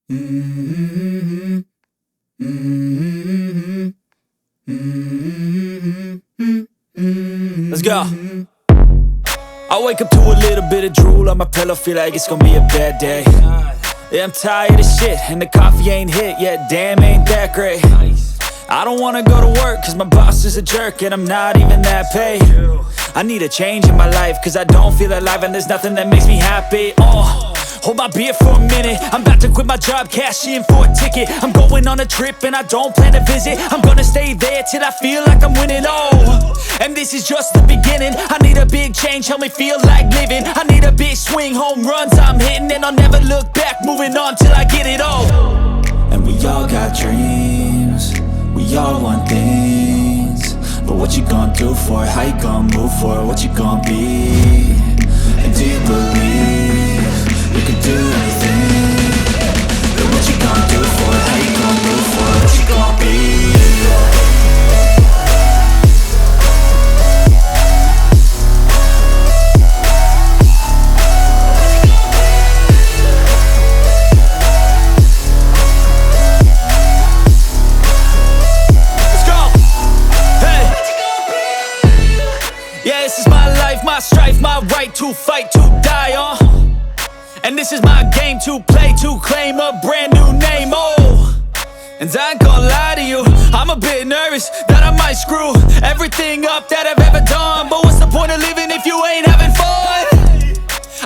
Mm-hmm. Mm-hmm. Mm-hmm. Let's go. I wake up to a little bit of drool on my pillow, feel like it's gonna be a bad day. Yeah, I'm tired of shit, and the coffee ain't hit yet, damn, ain't that great. I don't wanna go to work, cause my boss is a jerk, and I'm not even that paid. I need a change in my life, cause I don't feel alive, and there's nothing that makes me happy. Hold my beer for a minute, I'm about to quit my job, cash in for a ticket. I'm going on a trip and I don't plan to visit. I'm gonna stay there till I feel like I'm winning, and this is just the beginning. I need a big change, help me feel like living. I need a big swing, home runs I'm hitting, and I'll never look back, moving on till I get it all. And we all got dreams, we all want things, but what you gonna do for it? How you gonna move for it? What you gonna be? And do you believe you can do anything? But what you gonna do for it? How you gonna move for it? What you gonna be? Yeah, this is my life, my strife, my right to fight, to die on. And this is my game to play, to claim a brand new name, And I ain't gonna lie to you, I'm a bit nervous that I might screw everything up that I've ever done. But what's the point of living if you ain't having fun?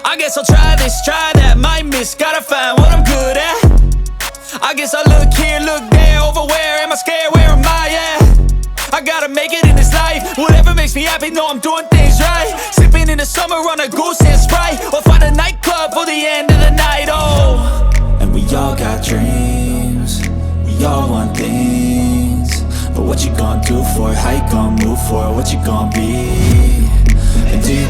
I guess I'll try this, try that, might miss, gotta find what I'm good at. I guess I look here, look there, over where am I scared, where am I at? I gotta make it in this life, whatever makes me happy, know I'm doing things right. Sipping in the summer on a goose and Sprite, or find a nightclub for the end of the night, And we all got dreams, we all want things, but what you gonna do for it? How you gonna move for it? What you gonna be? And do you